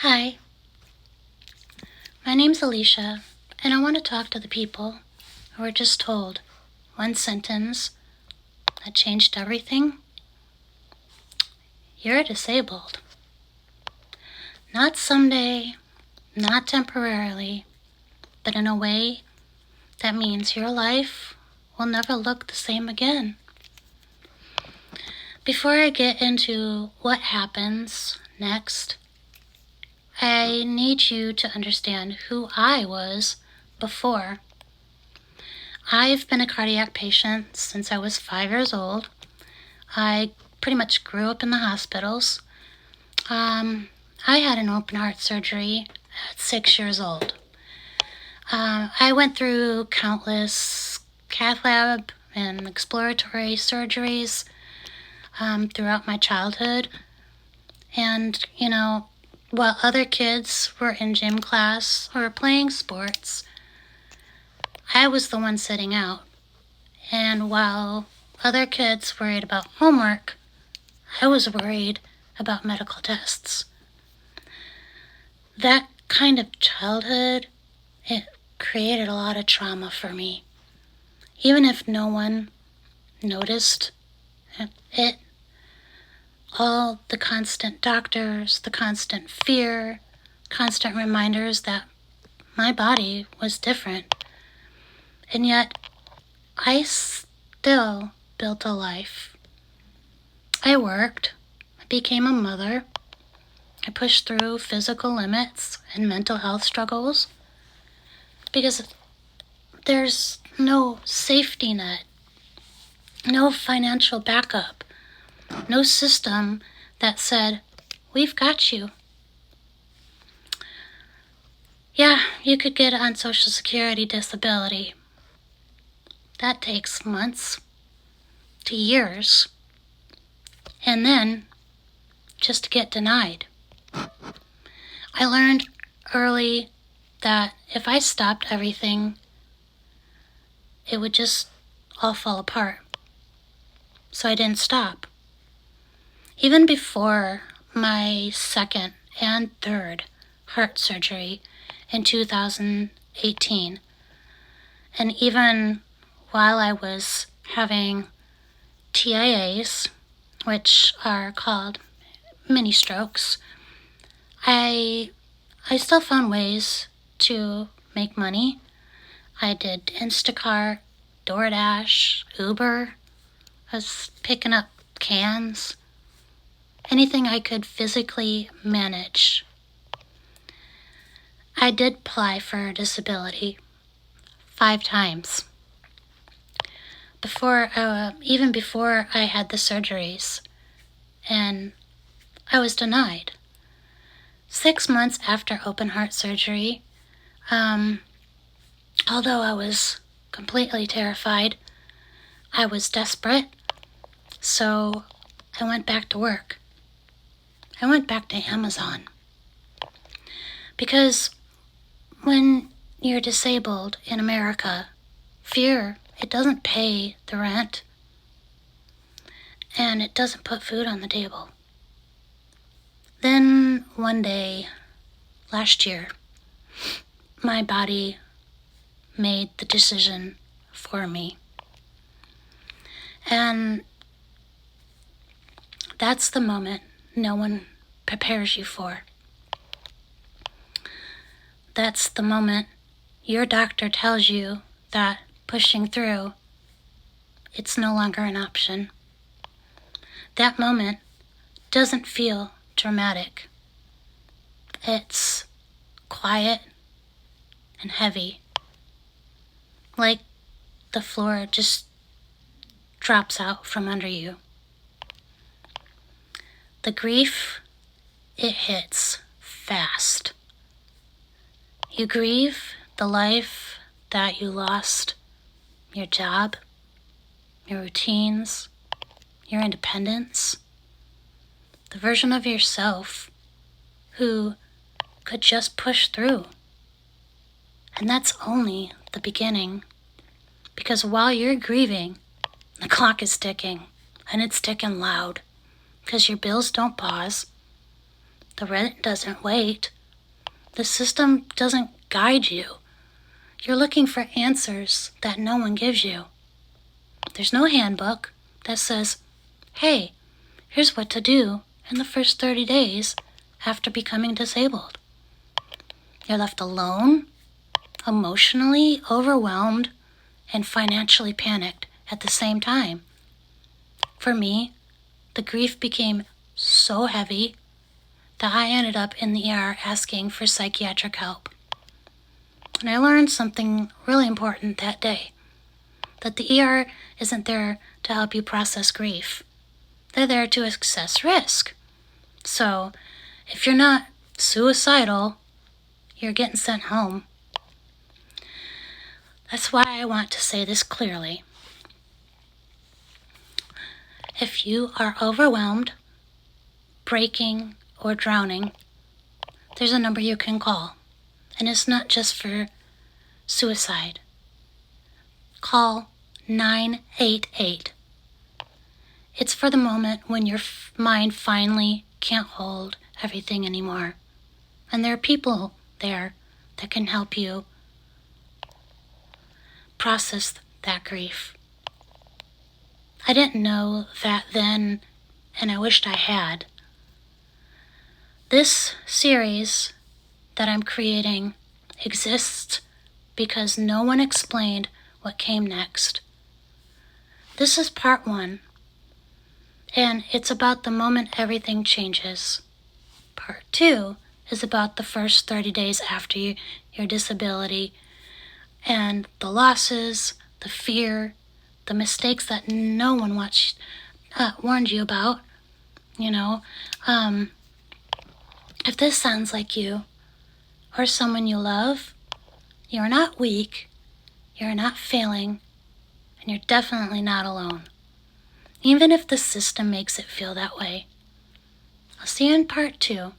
Hi, my name's Alicia, and I want to talk to the people who were just told one sentence that changed everything. You're disabled. Not someday, not temporarily, but in a way that means your life will never look the same again. Before I get into what happens next, I need you to understand who I was before. I've been a cardiac patient since I was 5 years old. I pretty much grew up in the hospitals. I had an open heart surgery at 6 years old. I went through countless cath lab and exploratory surgeries throughout my childhood. And, while other kids were in gym class or playing sports, I was the one sitting out. And while other kids worried about homework, I was worried about medical tests. That kind of childhood, it created a lot of trauma for me. Even if no one noticed it, all the constant doctors, the constant fear, constant reminders that my body was different. And yet, I still built a life. I worked, I became a mother, I pushed through physical limits and mental health struggles because there's no safety net, no financial backup, no system that said, we've got you. Yeah, you could get on Social Security disability. That takes months to years. And then just to get denied. I learned early that if I stopped everything, it would just all fall apart. So I didn't stop. Even before my second and third heart surgery in 2018, and even while I was having TIAs, which are called mini strokes, I still found ways to make money. I did Instacart, DoorDash, Uber. I was picking up cans, anything I could physically manage. I did apply for disability 5 times. Even before I had the surgeries, and I was denied. 6 months after open heart surgery, although I was completely terrified, I was desperate, so I went back to work. I went back to Amazon. Because when you're disabled in America, fear, it doesn't pay the rent, and it doesn't put food on the table. Then one day, last year, my body made the decision for me. And that's the moment no one prepares you for. That's the moment your doctor tells you that pushing through, it's no longer an option. That moment doesn't feel dramatic. It's quiet and heavy, like the floor just drops out from under you. The grief, it hits fast. You grieve the life that you lost, your job, your routines, your independence, the version of yourself who could just push through. And that's only the beginning, because while you're grieving, the clock is ticking, and it's ticking loud, because your bills don't pause, The rent doesn't wait. The system doesn't guide you. You're looking for answers that no one gives you. There's no handbook that says, hey, here's what to do in the first 30 days after becoming disabled. You're left alone, emotionally overwhelmed, and financially panicked at the same time. For me, the grief became so heavy that I ended up in the ER asking for psychiatric help. And I learned something really important that day, that the ER isn't there to help you process grief. They're there to assess risk. So if you're not suicidal, you're getting sent home. That's why I want to say this clearly. If you are overwhelmed, breaking, or drowning, there's a number you can call. And it's not just for suicide. Call 988. It's for the moment when your mind finally can't hold everything anymore. And there are people there that can help you process that grief. I didn't know that then, and I wished I had. This series that I'm creating exists because no one explained what came next. This is part 1, and it's about the moment everything changes. Part 2 is about the first 30 days after your disability, and the losses, the fear, the mistakes that no one warned you about. If this sounds like you or someone you love, you're not weak, you're not failing, and you're definitely not alone, even if the system makes it feel that way. I'll see you in part 2.